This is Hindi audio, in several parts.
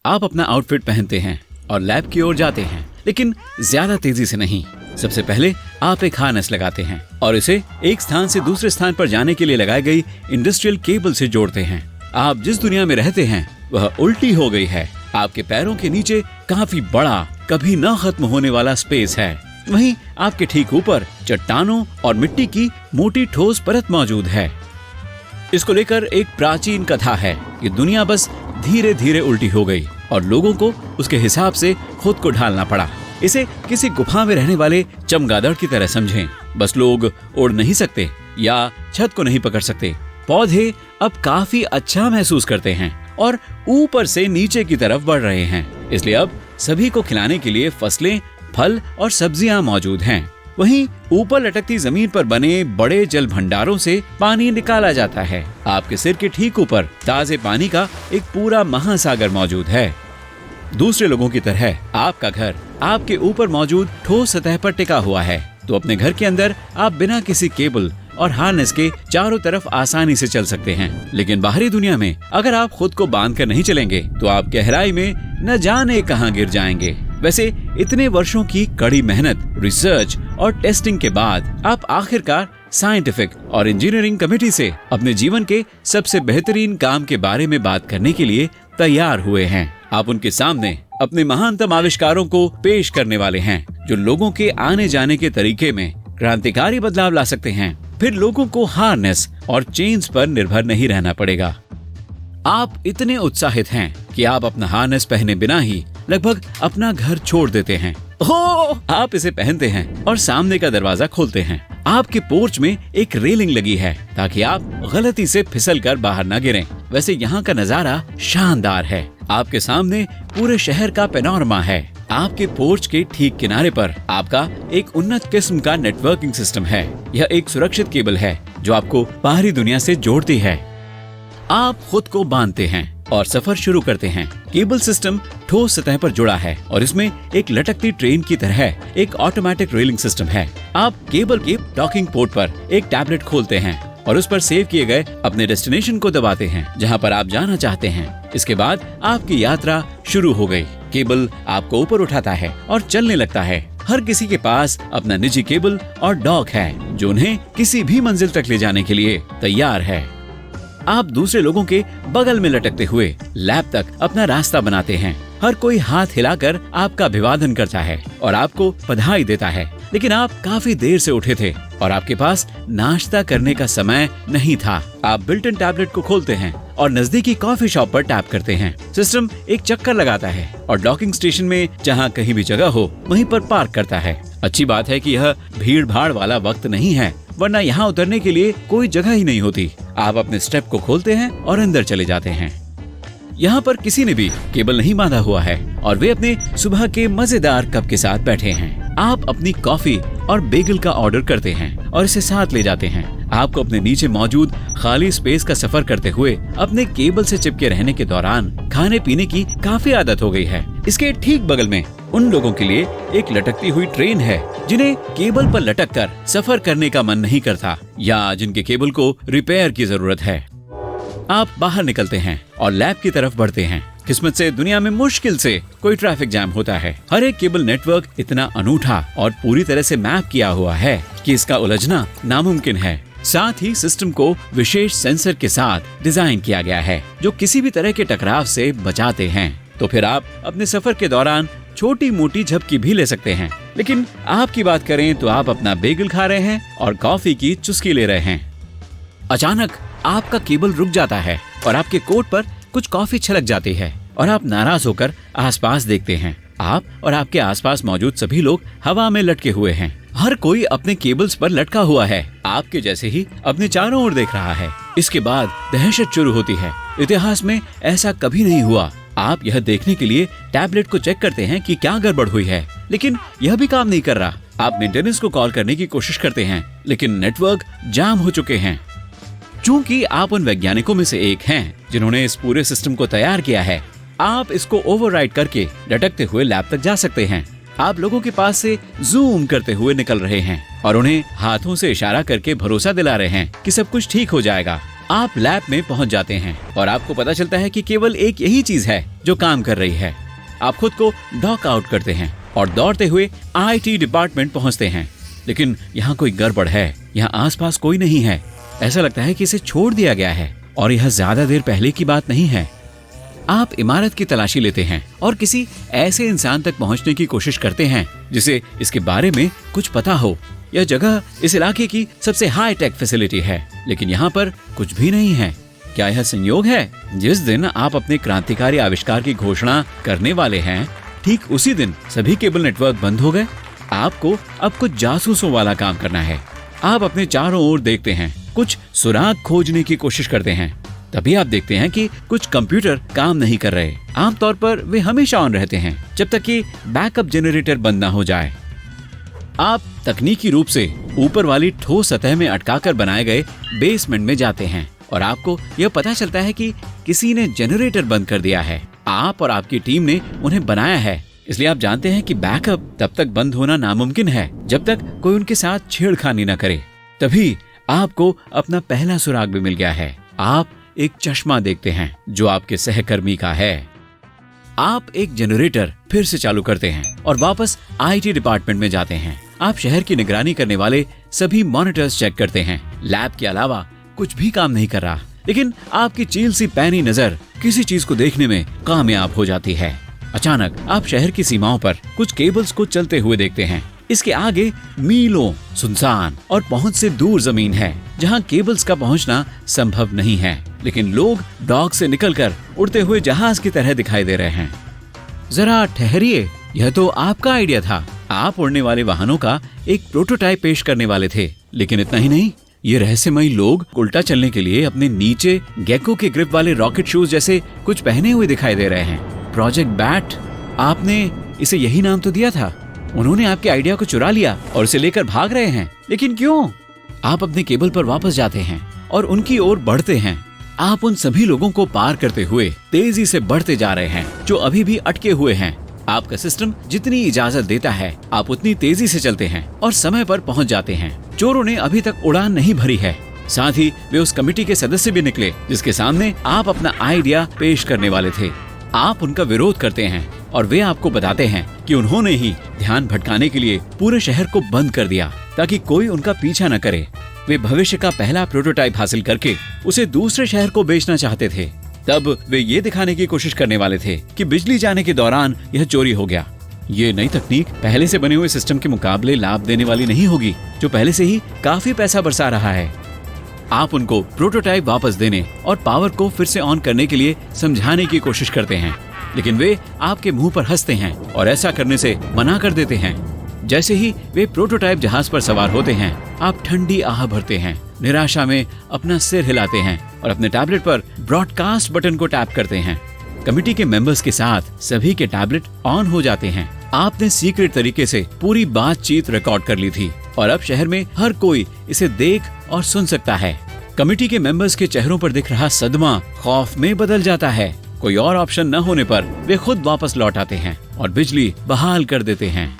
आप अपना आउटफिट पहनते हैं और लैब की ओर जाते हैं, लेकिन ज्यादा तेजी से नहीं। सबसे पहले आप एक हार्नेस लगाते हैं और इसे एक स्थान से दूसरे स्थान पर जाने के लिए लगाई गई इंडस्ट्रियल केबल से जोड़ते हैं। आप जिस दुनिया में रहते हैं वह उल्टी हो गई है। आपके पैरों के नीचे काफी बड़ा, कभी न खत्म होने वाला स्पेस है। वहीं आपके ठीक ऊपर चट्टानों और मिट्टी की मोटी ठोस परत मौजूद है। इसको लेकर एक प्राचीन कथा है कि दुनिया बस धीरे धीरे उल्टी हो गई और लोगों को उसके हिसाब से खुद को ढालना पड़ा। इसे किसी गुफा में रहने वाले चमगादड़ की तरह समझें। बस लोग उड़ नहीं सकते या छत को नहीं पकड़ सकते। पौधे अब काफी अच्छा महसूस करते हैं और ऊपर से नीचे की तरफ बढ़ रहे हैं, इसलिए अब सभी को खिलाने के लिए फसलें, फल और सब्जियां मौजूद हैं। वहीं ऊपर लटकती जमीन पर बने बड़े जल भंडारों से पानी निकाला जाता है। आपके सिर के ठीक ऊपर ताजे पानी का एक पूरा महासागर मौजूद है। दूसरे लोगों की तरह आपका घर आपके ऊपर मौजूद ठोस सतह पर टिका हुआ है, तो अपने घर के अंदर आप बिना किसी केबल और हार्नेस के चारों तरफ आसानी से चल सकते हैं। लेकिन बाहरी दुनिया में अगर आप खुद को बांध कर नहीं चलेंगे तो आप गहराई में न जाने कहां गिर जाएंगे। वैसे इतने वर्षों की कड़ी मेहनत, रिसर्च और टेस्टिंग के बाद आप आखिरकार साइंटिफिक और इंजीनियरिंग कमेटी से अपने जीवन के सबसे बेहतरीन काम के बारे में बात करने के लिए तैयार हुए हैं। आप उनके सामने अपने महानतम आविष्कारों को पेश करने वाले हैं, जो लोगों के आने जाने के तरीके में क्रांतिकारी बदलाव ला सकते हैं। फिर लोगों को हार्नेस और चेन्स पर निर्भर नहीं रहना पड़ेगा। आप इतने उत्साहित हैं कि आप अपना हार्नेस पहने बिना ही लगभग अपना घर छोड़ देते हैं। आप इसे पहनते हैं और सामने का दरवाजा खोलते हैं। आपके पोर्च में एक रेलिंग लगी है ताकि आप गलती से फिसलकर बाहर न गिरें। वैसे यहाँ का नजारा शानदार है। आपके सामने पूरे शहर का पैनोरमा है। आपके पोर्च के ठीक किनारे पर आपका एक उन्नत किस्म का नेटवर्किंग सिस्टम है। यह एक सुरक्षित केबल है जो आपको बाहरी दुनिया से जोड़ती है। आप खुद को बांधते हैं और सफर शुरू करते हैं। केबल सिस्टम ठोस सतह पर जुड़ा है और इसमें एक लटकती ट्रेन की तरह एक ऑटोमेटिक रेलिंग सिस्टम है। आप केबल के डॉकिंग पोर्ट पर एक टैबलेट खोलते हैं और उस पर सेव किए गए अपने डेस्टिनेशन को दबाते हैं जहां पर आप जाना चाहते हैं। इसके बाद आपकी यात्रा शुरू हो गई। केबल आपको ऊपर उठाता है और चलने लगता है। हर किसी के पास अपना निजी केबल और डॉक है जो उन्हें किसी भी मंजिल तक ले जाने के लिए तैयार है। आप दूसरे लोगों के बगल में लटकते हुए लैब तक अपना रास्ता बनाते हैं। हर कोई हाथ हिलाकर आपका अभिवादन करता है और आपको बधाई देता है। लेकिन आप काफी देर से उठे थे और आपके पास नाश्ता करने का समय नहीं था। आप बिल्ट-इन टैबलेट को खोलते हैं और नजदीकी कॉफी शॉप पर टैप करते हैं। सिस्टम एक चक्कर लगाता है और डॉकिंग स्टेशन में जहां कहीं भी जगह हो वहीं पर पार्क करता है। अच्छी बात है कि यह भीड़ भाड़ वाला वक्त नहीं है, वरना यहाँ उतरने के लिए कोई जगह ही नहीं होती। आप अपने स्टेप को खोलते हैं और अंदर चले जाते हैं। यहाँ पर किसी ने भी केबल नहीं बांधा हुआ है और वे अपने सुबह के मजेदार कप के साथ बैठे हैं। आप अपनी कॉफी और बेगल का ऑर्डर करते हैं और इसे साथ ले जाते हैं। आपको अपने नीचे मौजूद खाली स्पेस का सफर करते हुए अपने केबल से चिपके रहने के दौरान खाने पीने की काफी आदत हो गई है। इसके ठीक बगल में उन लोगों के लिए एक लटकती हुई ट्रेन है जिन्हें केबल पर लटककर सफर करने का मन नहीं करता या जिनके केबल को रिपेयर की जरूरत है। आप बाहर निकलते हैं और लैब की तरफ बढ़ते हैं। किस्मत से दुनिया में मुश्किल से कोई ट्रैफिक जैम होता है। हर एक केबल नेटवर्क इतना अनूठा और पूरी तरह से मैप किया हुआ है कि इसका उलझना नामुमकिन है। साथ ही सिस्टम को विशेष सेंसर के साथ डिजाइन किया गया है जो किसी भी तरह के टकराव से बचाते हैं। तो फिर आप अपने सफर के दौरान छोटी मोटी झपकी भी ले सकते हैं। लेकिन आपकी बात करें तो आप अपना बेगल खा रहे हैं और कॉफी की चुस्की ले रहे हैं। अचानक आपका केबल रुक जाता है और आपके कोट पर कुछ कॉफी छलक जाती है और आप नाराज होकर आसपास देखते हैं। आप और आपके आसपास मौजूद सभी लोग हवा में लटके हुए हैं। हर कोई अपने केबल्स पर लटका हुआ है, आपके जैसे ही अपने चारों ओर देख रहा है। इसके बाद दहशत शुरू होती है। इतिहास में ऐसा कभी नहीं हुआ। आप यह देखने के लिए टैबलेट को चेक करते हैं कि क्या गड़बड़ हुई है, लेकिन यह भी काम नहीं कर रहा। आप मेंटेनेंस को कॉल करने की कोशिश करते हैं, लेकिन नेटवर्क जाम हो चुके हैं। चूंकि आप उन वैज्ञानिकों में से एक हैं जिन्होंने इस पूरे सिस्टम को तैयार किया है, आप इसको ओवरराइड करके लटकते हुए लैब तक जा सकते हैं। आप लोगों के पास से जूम करते हुए निकल रहे हैं और उन्हें हाथों से इशारा करके भरोसा दिला रहे हैं कि सब कुछ ठीक हो जाएगा। आप लैब में पहुंच जाते हैं और आपको पता चलता है कि केवल एक यही चीज है जो काम कर रही है। आप खुद को डॉक आउट करते हैं और दौड़ते हुए IT डिपार्टमेंट पहुंचते हैं। लेकिन यहाँ कोई गड़बड़ है। यहाँ आसपास कोई नहीं है। ऐसा लगता है कि इसे छोड़ दिया गया है और यह ज्यादा देर पहले की बात नहीं है। आप इमारत की तलाशी लेते हैं और किसी ऐसे इंसान तक पहुंचने की कोशिश करते हैं जिसे इसके बारे में कुछ पता हो। यह जगह इस इलाके की सबसे हाई टेक फैसिलिटी है, लेकिन यहाँ पर कुछ भी नहीं है। क्या यह संयोग है? जिस दिन आप अपने क्रांतिकारी आविष्कार की घोषणा करने वाले हैं, ठीक उसी दिन सभी केबल नेटवर्क बंद हो गए। आपको अब कुछ जासूसों वाला काम करना है। आप अपने चारों ओर देखते हैं, कुछ सुराग खोजने की कोशिश करते हैं। तभी आप देखते हैं कि कुछ कंप्यूटर काम नहीं कर रहे। आमतौर पर वे हमेशा ऑन रहते हैं जब तक कि बैकअप जनरेटर बंद ना हो जाए। आप तकनीकी रूप से ऊपर वाली ठोस सतह में अटकाकर बनाए गए बेसमेंट में जाते हैं और आपको यह पता चलता है कि किसी ने जनरेटर बंद कर दिया है। आप और आपकी टीम ने उन्हें बनाया है, इसलिए आप जानते हैं कि बैकअप तब तक बंद होना नामुमकिन है जब तक कोई उनके साथ छेड़खानी न करे। तभी आपको अपना पहला सुराग भी मिल गया है। आप एक चश्मा देखते हैं जो आपके सहकर्मी का है। आप एक जनरेटर फिर से चालू करते हैं और वापस IT डिपार्टमेंट में जाते हैं। आप शहर की निगरानी करने वाले सभी मॉनिटर्स चेक करते हैं। लैब के अलावा कुछ भी काम नहीं कर रहा, लेकिन आपकी चील सी पैनी नजर किसी चीज को देखने में कामयाब हो जाती है। अचानक आप शहर की सीमाओं पर कुछ केबल्स को चलते हुए देखते हैं। इसके आगे मीलों सुनसान और पहुंच से दूर जमीन है जहां केबल्स का पहुंचना संभव नहीं है, लेकिन लोग डॉक से निकलकर उड़ते हुए जहाज की तरह दिखाई दे रहे हैं। जरा ठहरिए, यह तो आपका आइडिया था। आप उड़ने वाले वाहनों का एक प्रोटोटाइप पेश करने वाले थे, लेकिन इतना ही नहीं, ये रहस्यमयी लोग उल्टा चलने के लिए अपने नीचे गेको के ग्रिप वाले रॉकेट शूज जैसे कुछ पहने हुए दिखाई दे रहे हैं। प्रोजेक्ट बैट, आपने इसे यही नाम तो दिया था। उन्होंने आपके आइडिया को चुरा लिया और उसे लेकर भाग रहे हैं, लेकिन क्यों? आप अपने केबल पर वापस जाते हैं और उनकी ओर बढ़ते हैं। आप उन सभी लोगों को पार करते हुए तेजी से बढ़ते जा रहे हैं जो अभी भी अटके हुए हैं। आपका सिस्टम जितनी इजाजत देता है, आप उतनी तेजी से चलते हैं और समय पर पहुंच जाते हैं। चोरों ने अभी तक उड़ान नहीं भरी है। साथ ही वे उस कमेटी के सदस्य भी निकले जिसके सामने आप अपना आइडिया पेश करने वाले थे। आप उनका विरोध करते हैं और वे आपको बताते हैं कि उन्होंने ही ध्यान भटकाने के लिए पूरे शहर को बंद कर दिया ताकि कोई उनका पीछा न करे। वे भविष्य का पहला प्रोटोटाइप हासिल करके उसे दूसरे शहर को बेचना चाहते थे। तब वे ये दिखाने की कोशिश करने वाले थे कि बिजली जाने के दौरान यह चोरी हो गया। ये नई तकनीक पहले से बने हुए सिस्टम के मुकाबले लाभ देने वाली नहीं होगी, जो पहले से ही काफी पैसा बरसा रहा है। आप उनको प्रोटोटाइप वापस देने और पावर को फिर से ऑन करने के लिए समझाने की कोशिश करते हैं, लेकिन वे आपके मुंह पर हंसते हैं और ऐसा करने से मना कर देते हैं। जैसे ही वे प्रोटोटाइप जहाज पर सवार होते हैं, आप ठंडी आह भरते हैं, निराशा में अपना सिर हिलाते हैं और अपने टैबलेट पर ब्रॉडकास्ट बटन को टैप करते हैं। कमेटी के मेंबर्स के साथ सभी के टैबलेट ऑन हो जाते हैं। आपने सीक्रेट तरीके से पूरी बातचीत रिकॉर्ड कर ली थी और अब शहर में हर कोई इसे देख और सुन सकता है। कमेटी के मेंबर्स के चेहरों पर दिख रहा सदमा खौफ में बदल जाता है। कोई और ऑप्शन न होने पर वे खुद वापस लौट आते हैं और बिजली बहाल कर देते हैं।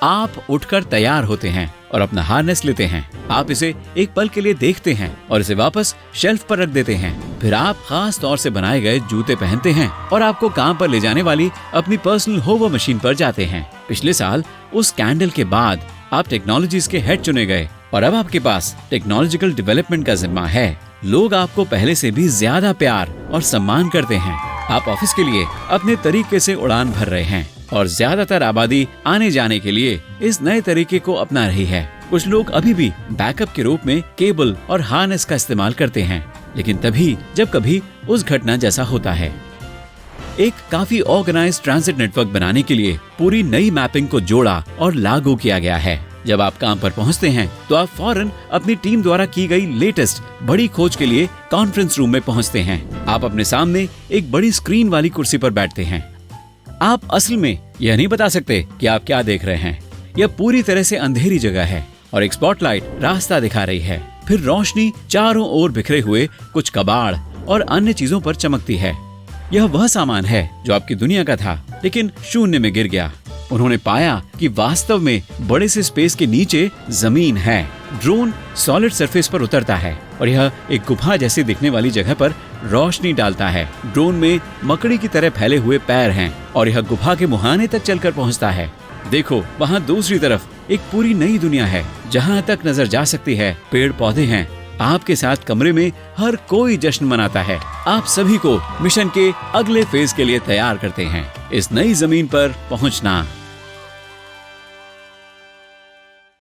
आप उठकर तैयार होते हैं और अपना हार्नेस लेते हैं। आप इसे एक पल के लिए देखते हैं और इसे वापस शेल्फ पर रख देते हैं। फिर आप खास तौर से बनाए गए जूते पहनते हैं और आपको काम पर ले जाने वाली अपनी पर्सनल होवर मशीन पर जाते हैं। पिछले साल उस स्कैंडल के बाद आप टेक्नोलॉजीज के हेड चुने गए और अब आपके पास टेक्नोलॉजिकल डेवलपमेंट का जिम्मा है। लोग आपको पहले से भी ज्यादा प्यार और सम्मान करते हैं। आप ऑफिस के लिए अपने तरीके से उड़ान भर रहे हैं और ज्यादातर आबादी आने जाने के लिए इस नए तरीके को अपना रही है। कुछ लोग अभी भी बैकअप के रूप में केबल और हार्नेस का इस्तेमाल करते हैं, लेकिन तभी जब कभी उस घटना जैसा होता है। एक काफी ऑर्गेनाइज्ड ट्रांजिट नेटवर्क बनाने के लिए पूरी नई मैपिंग को जोड़ा और लागू किया गया है। जब आप काम पर पहुंचते हैं तो आप फौरन अपनी टीम द्वारा की गई लेटेस्ट बड़ी खोज के लिए कॉन्फ्रेंस रूम में पहुंचते हैं। आप अपने सामने एक बड़ी स्क्रीन वाली कुर्सी पर बैठते हैं। आप असल में यह नहीं बता सकते कि आप क्या देख रहे हैं। यह पूरी तरह से अंधेरी जगह है और एक स्पॉटलाइट रास्ता दिखा रही है। फिर रोशनी चारों ओर बिखरे हुए कुछ कबाड़ और अन्य चीजों पर चमकती है। यह वह सामान है जो आपकी दुनिया का था, लेकिन शून्य में गिर गया। उन्होंने पाया कि वास्तव में बड़े से स्पेस के नीचे जमीन है। ड्रोन सॉलिड सरफेस पर उतरता है और यह एक गुफा जैसी दिखने वाली जगह पर रोशनी डालता है। ड्रोन में मकड़ी की तरह फैले हुए पैर हैं और यह गुफा के मुहाने तक चलकर पहुंचता है। देखो, वहाँ दूसरी तरफ एक पूरी नई दुनिया है। जहाँ तक नजर जा सकती है पेड़ पौधे हैं। आपके साथ कमरे में हर कोई जश्न मनाता है। आप सभी को मिशन के अगले फेज के लिए तैयार करते हैं। इस नई जमीन पर पहुंचना